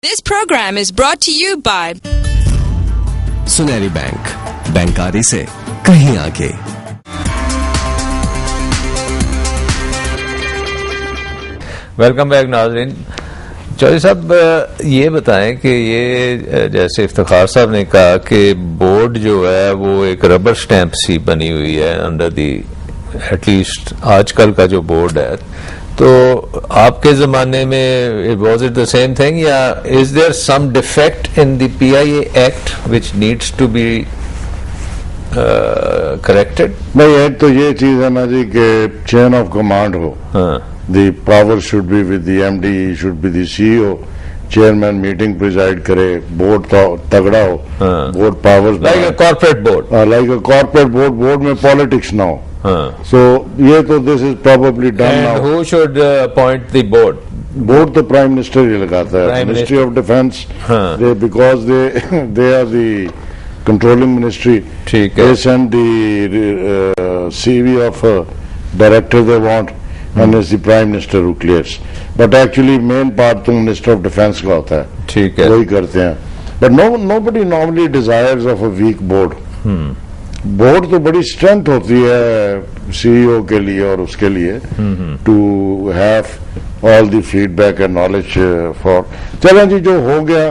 This program is brought to you by सुनहरी bank, बैंकारी से कहीं आगे। वेलकम बैक नाज़रीन। चौधरी साहब ये बताएं कि ये जैसे इफ्तिखार साहब ने कहा कि बोर्ड जो है वो एक रबर स्टैंप सी बनी हुई है अंडर दी, एटलीस्ट आजकल का जो बोर्ड है, तो आपके जमाने में was it the same thing या is there some defect in the PIA act which needs to be corrected? नहीं, एक तो ये चीज है ना जी कि चेन ऑफ कमांड हो, the power should be with the MD, should be the CEO, chairman meeting preside करे, बोर्ड तगड़ा हो, board powers like a corporate board, like a corporate board में पॉलिटिक्स ना हो। So ये तो this is probably done now. Who should appoint the board? Board तो prime minister ही लगाता है, ministry of defence, because they are the controlling ministry. ठीक है। They send the CV of director they want, and it's the prime minister who clears. But actually main part तो minister of defence का होता है, ठीक है, वही करते हैं। But nobody normally desires of a weak board. Board तो बड़ी स्ट्रेंथ होती है CEO के लिए और उसके लिए, to have all the feedback and knowledge for. चलो जी, जो हो गया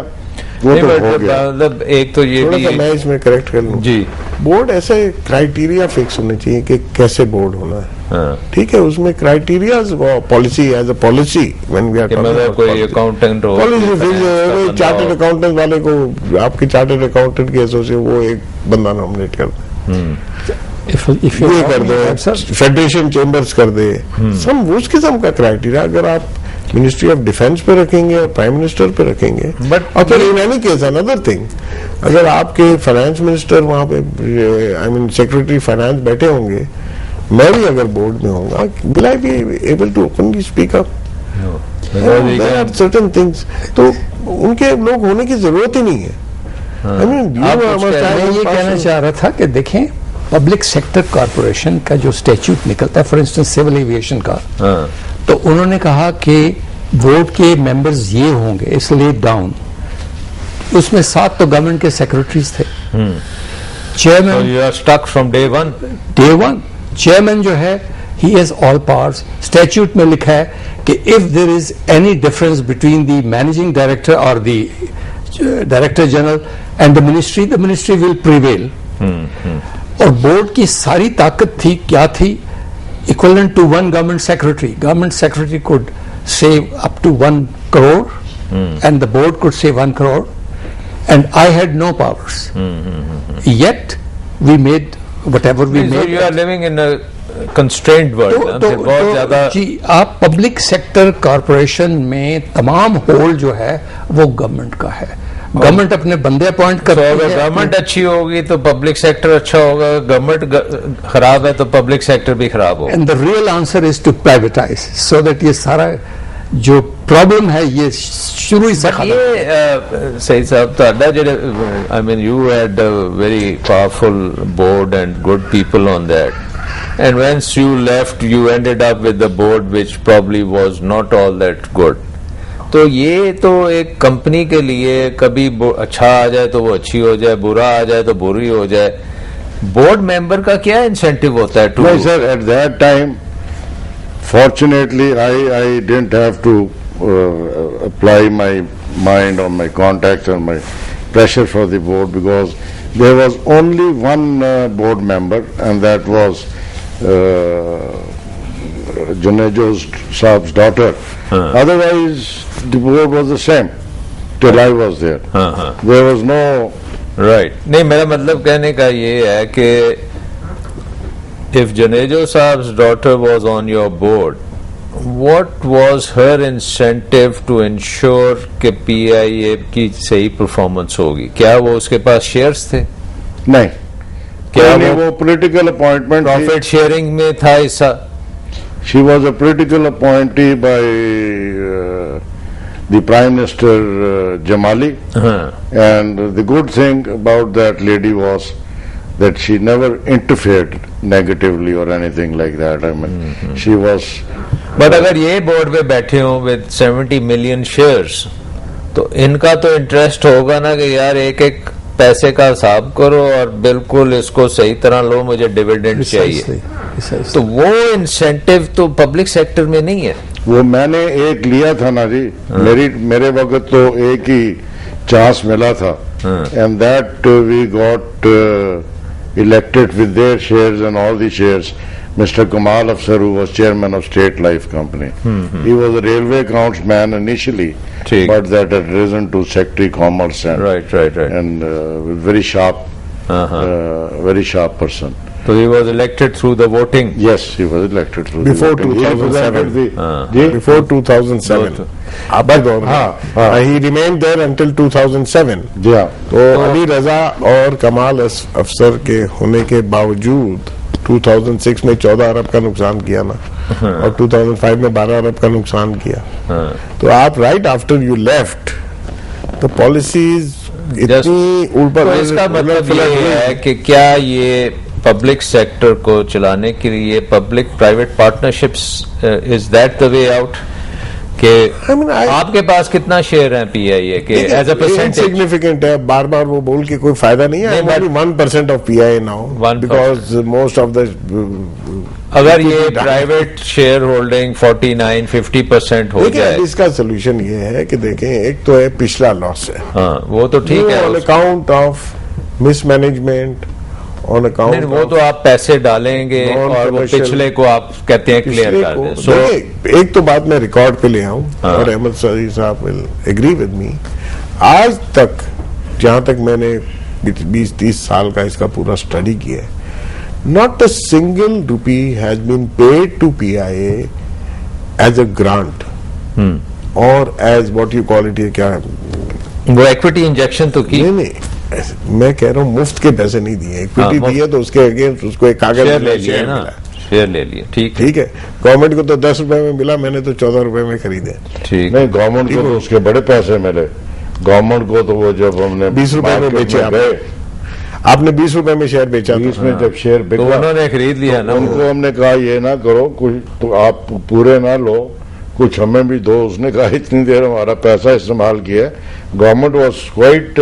वो तो हो गया। मतलब एक तो ये भी मैं इसमें करेक्ट कर लूं जी, बोर्ड ऐसे क्राइटेरिया फिक्स होने चाहिए कि कैसे बोर्ड होना है। ठीक है, उसमें criteria policy as a policy when we are मतलब कोई अकाउंटेंट हो, पॉलिसी चार्टर्ड अकाउंटेंट वाले को आपके चार्टर्ड अकाउंटेंट की एसोसिएशन वो एक बंदा नॉमिनेट कर ये कर दे, फेडरेशन चेंबर्स कर दे, सब उस किस्म का क्राइटेरिया अगर आप मिनिस्ट्री ऑफ डिफेंस पे रखेंगे और प्राइम मिनिस्टर पे रखेंगे। बट और फिर in any case another thing, अगर आपके फाइनेंस मिनिस्टर वहां पे आई मीन सेक्रेटरी फाइनेंस बैठे होंगे, मैं भी अगर बोर्ड में होऊंगा, will I be able to openly speak up? There are certain things, तो उनके लोग होने की जरूरत ही नहीं है। मैं ये कहना चाह रहा था कि देखें, पब्लिक सेक्टर कॉर्पोरेशन का जो स्टैट्यूट निकलता है, फॉर इंस्टेंस सिविल एविएशन का, तो उन्होंने कहा कि बोर्ड के मेंबर्स ये होंगे, इट्स लेड डाउन। उसमें 7 तो गवर्नमेंट के सेक्रेटरीज थे। Chairman you are stuck from day one. Chairman जो है he has all powers. Statute में लिखा है कि if there is any difference between the managing director और the director general and the ministry will prevail. और बोर्ड की सारी ताकत थी, क्या थी? Equivalent to 1 government secretary. Government secretary could save up to 1 crore and the board could save 1 crore, and I had no powers. Yet we made whatever we made. So you are living in a constrained world. बहुत ज्यादा जी, आप public sector corporation में तमाम whole जो है वो government का है। गवर्नमेंट अपने बंदे अपॉइंट कर रही है। गवर्नमेंट अच्छी होगी तो पब्लिक सेक्टर अच्छा होगा, गवर्नमेंट खराब है तो पब्लिक सेक्टर भी खराब होगा। And the real answer is to privatize, so that ये सारा जो प्रॉब्लम है ये शुरू से ये सही साहब ਤੁਹਾਡਾ ਜਿਹੜੇ I mean you had a very powerful board and good people on that, and once you left you ended up with the board which probably was not all that good. तो ये तो एक कंपनी के लिए कभी अच्छा आ जाए तो वो अच्छी हो जाए, बुरा आ जाए तो बुरी हो जाए। बोर्ड मेंबर का क्या इंसेंटिव होता है? No sir, at that time fortunately I didn't have to apply my mind or my contacts or my pressure for the board, because there was only one board member, and that was Junejo Saab's daughter. Otherwise the board was the same till I was there. There was no right. नहीं, मेरा मतलब कहने का ये है कि if Junejo Saab's daughter was on your board, what was her incentive to ensure कि PIA की सही परफॉर्मेंस होगी? क्या वो उसके पास शेयर्स थे? नहीं, क्या वो पॉलिटिकल अपॉइंटमेंट, प्रॉफिट शेयरिंग में था हिस्सा? She was a political appointee by the Prime Minister Jamali, and the good thing about that lady was that she never interfered negatively or anything like that. I mean, she was. But अगर ये board पे बैठे हो with 70 million shares, तो इनका तो interest होगा ना कि यार एक एक पैसे का हिसाब करो और बिल्कुल इसको सही तरह लो, मुझे डिविडेंड चाहिए। तो वो इंसेंटिव तो पब्लिक सेक्टर में नहीं है। वो मैंने एक लिया था ना जी, मेरे वक्त तो एक ही चांस मिला था, and that we got elected with their shares and all the shares. Mr. Kamal Afsar, who was chairman of State Life Company, he was a railway accounts man initially, but that had risen to secretary commerce and and very sharp, very sharp person. So he was elected through the voting. Yes, he was elected through before the voting. 2007. Before 2007. He remained there until 2007. Yeah. तो अली रजा और कमाल अफसर के होने के बावजूद 2006 में 14 अरब का नुकसान किया ना, और 2005 में 12 अरब का नुकसान किया। तो आप right after you left the policies इतनी ऊपर। तो इसका मतलब ये है कि क्या ये पब्लिक सेक्टर को चलाने के लिए public private partnerships is that the way out? कि आपके पास कितना शेयर है पीआईए के एज अ परसेंटेज? सिग्निफिकेंट है, बार बार वो बोल के कोई फायदा नहीं है। Only 1% of PIA now, because most of the, अगर ये प्राइवेट शेयर होल्डिंग 49-50% हो जाए, इसका सोल्यूशन ये है कि देखें, एक तो है पिछला लॉस है, हाँ वो तो ठीक है, on account of mismanagement, on account वो तो आप पैसे डालेंगे और वो पिछले को आप कहते हैं क्लियर कर दें। So, एक तो बात मैं रिकॉर्ड पे ले आऊं, और अहमद सईद साहब विल एग्री विद मी, आज तक जहां तक मैंने 20-30 साल का इसका पूरा स्टडी किया है, not a single rupee has been paid to PIA as a grant और as what you call it, क्या वो इक्विटी इंजेक्शन तो की नहीं, मैं कह रहा हूँ मुफ्त के पैसे नहीं दिए, इक्विटी दी है तो उसके अगेंस्ट उसको एक कागज शेयर ले लिया ना, शेयर ले लिए, ठीक है। गवर्नमेंट को तो 10 रुपए में मिला, मैंने तो 14 रुपए में खरीदे। ठीक नहीं, गवर्नमेंट को तो उसके बड़े पैसे मिले। गवर्नमेंट को तो वो जब हमने 20 रुपए में बेचे, आपने 20 रुपए में शेयर बेचा, 20 में जब शेयर तो उन्होंने खरीद लिया ना, उनको हमने कहा ये ना करो, कुछ तो आप पूरे ना लो, कुछ हमें भी दो। उसने कहा इतनी देर हमारा पैसा इस्तेमाल किया। Government was quite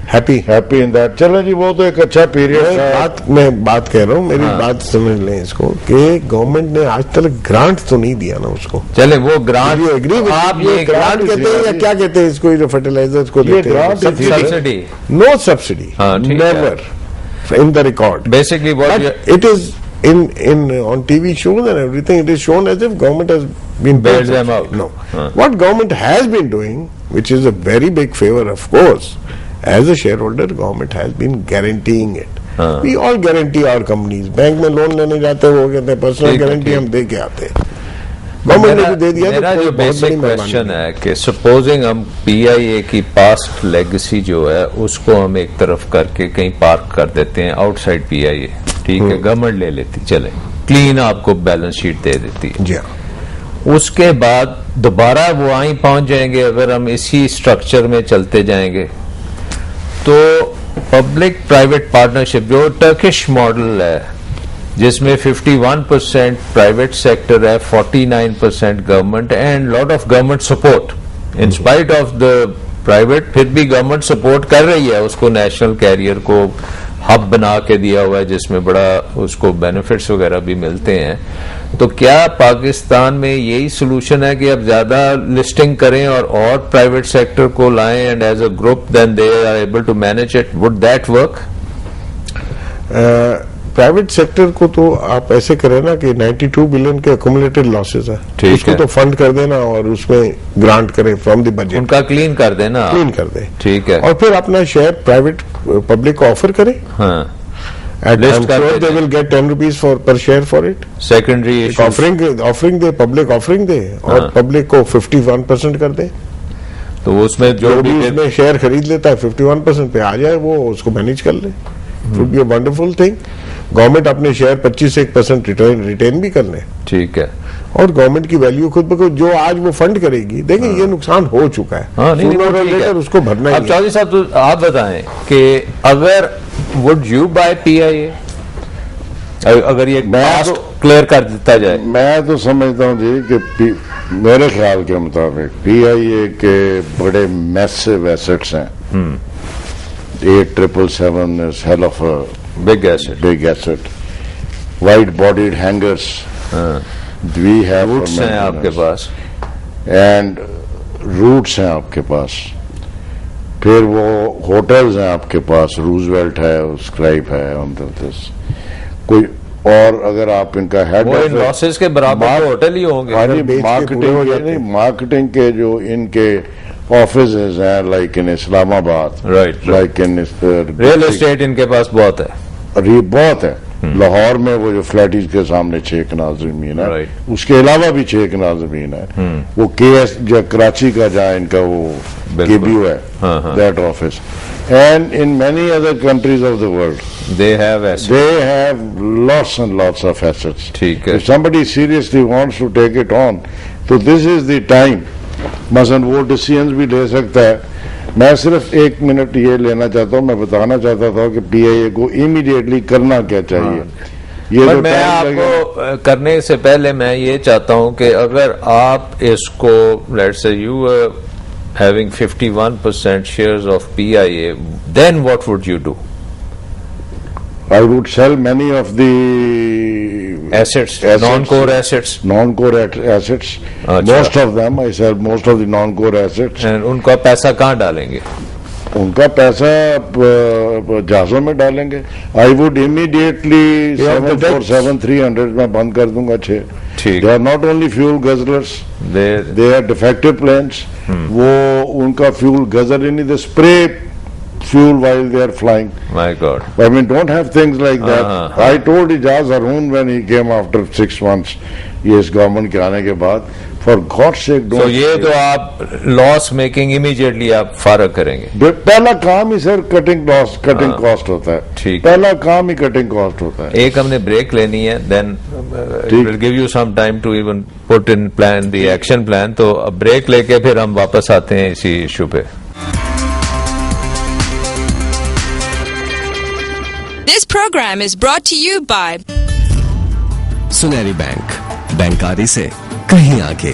happy in that. चलो जी, वो तो एक अच्छा पीरियड था। मैं बात कह रहा हूँ, मेरी बात समझ लें इसको, कि गवर्नमेंट ने आज तक ग्रांट तो नहीं दिया ना उसको। चले वो ग्रांट, आप ये ग्रांट कहते हैं या क्या कहते हैं इसको, जो फर्टिलाइजर्स को देते हैं? Subsidy, no subsidy, never in the record. Basically what it is in on TV shows and everything, it is shown as if government has been bailed them out. No, what government has been doing, which is a very big favor, of course, as a shareholder, government has been guaranteeing it. We all guarantee our companies. Bank में loan लेने जाते हैं, वो कहते हैं personal guarantee हम दे के आते हैं। गवर्नमेंट ने भी दे दिया। मेरा जो बेसिक क्वेश्चन है कि सपोजिंग हम पीआईए की पास्ट लेगेसी जो है उसको हम एक तरफ करके कहीं पार्क कर देते हैं आउटसाइड पीआईए, ठीक है, गवर्नमेंट ले लेती, चले क्लीन आपको बैलेंस शीट दे देती है। जी, उसके बाद दोबारा वो आई पहुंच जाएंगे। अगर हम इसी स्ट्रक्चर में चलते जाएंगे तो पब्लिक प्राइवेट पार्टनरशिप जो टर्किश मॉडल है, जिसमें 51% प्राइवेट सेक्टर है, 49% government and lot of government support in spite of the private, फिर भी गवर्नमेंट सपोर्ट कर रही है उसको, नेशनल कैरियर को हब बना के दिया हुआ है जिसमें बड़ा उसको बेनिफिट्स वगैरह भी मिलते हैं। तो क्या पाकिस्तान में यही सोल्यूशन है कि अब ज्यादा लिस्टिंग करें और प्राइवेट सेक्टर को लाएं and as a group then they are able to manage it? Would that work? Private sector को तो आप ऐसे करें ना कि 92 बिलियन के अकोमुलेटेड लॉसेस है, उसको तो फंड कर देना और उसमें ग्रांट करें फ्रॉम द बजट, उनका क्लीन कर देना, क्लीन कर दे, ठीक है, और फिर अपना शेयर प्राइवेट पब्लिक को ऑफर करें। हाँ, they will get 10 rupees per share for it. Secondary offering दे, पब्लिक ऑफरिंग दे, और पब्लिक को 51% कर दे। तो उसमें जो भी उसमें शेयर खरीद लेता है 51% पे आ जाए, वो उसको मैनेज कर ले। It would be a wonderful thing. Government अपने शेयर 25 से 1% रिटेन भी कर ले, ठीक है, और गवर्नमेंट की वैल्यू खुद ब खुद जो आज वो फंड करेगी। देखिए ये नुकसान हो चुका है, sooner or later उसको भरना ही है। अब चौधरी साहब तो आप बताएं कि अगर वुड यू बाय पीआईए, अगर ये क्लियर कर देता जाए? मैं तो समझता हूँ जी कि मेरे ख्याल के मुताबिक PIA के बड़े मैसिव एसेट्स हैं. 8777 is hell of a big asset. big asset. Wide-bodied hangars we have for routes हैं आपके maintenance. पास. एंड रूट्स हैं आपके पास. फिर वो होटल्स हैं आपके पास. रूजवेल्ट है, स्क्राइब है, कोई और अगर आप इनका हेड वो इन लॉसेस के बराबर तो होटल ही होंगे. बेच के पूरे हो जाते हैं. मार्केटिंग के जो इनके ऑफिस हैं, like in Islamabad, Right. Like in real estate इनके पास बहुत है. बहुत है. लाहौर में वो जो फ्लैटीज के सामने 6 कनाल जमीन है, Right. उसके अलावा भी 6 कनाल जमीन है. वो KS जो कराची का जहाँ इनका वो बिल्कुल. KBO है, that office. And in many other countries of the world they have asset. they have lots and lots of assets. ठीक है. If somebody seriously wants to take it on, तो this is the time. मसलन वो decision भी ले सकता है. मैं सिर्फ 1 मिनट ये लेना चाहता हूँ. मैं बताना चाहता था कि PIA को इमीडिएटली करना क्या चाहिए. ये पर जो मैं time लगेगा- आपको करने से पहले मैं ये चाहता हूं कि अगर आप इसको let's say you having 51% shares of PIA, then what would you do? I would sell many of the Assets, non-core assets. non-core assets. अच्छा. Most of them, I sell most of the non-core assets. And उनका पैसा कहाँ डालेंगे? उनका पैसा जहाजों में डालेंगे. आई वुड इमीडिएटली 747-300 में बंद कर दूंगा 6. ठीक. They are not only fuel guzzlers, they are defective planes. वो उनका फ्यूल गजल ही नहीं, they spray fuel while they are flying. My God. I mean, don't have things like that. Uh-huh. I told Ijaz Haroon when he came after 6 months, yes, government के आने के बाद, for God's sake, don't. तो ये तो आप loss making immediately आप फारग करेंगे. पहला काम ही sir cutting loss, cutting cost होता है. ठीक. पहला काम ही कटिंग कॉस्ट होता है. एक हमने ब्रेक लेनी है, देन ठीक. Will give you some time to even put in plan the action plan. तो अब ब्रेक लेके फिर हम वापस आते हैं इसी इशू पे. This program is brought to you by सुनहरी बैंक, बैंकारी से कहीं आगे.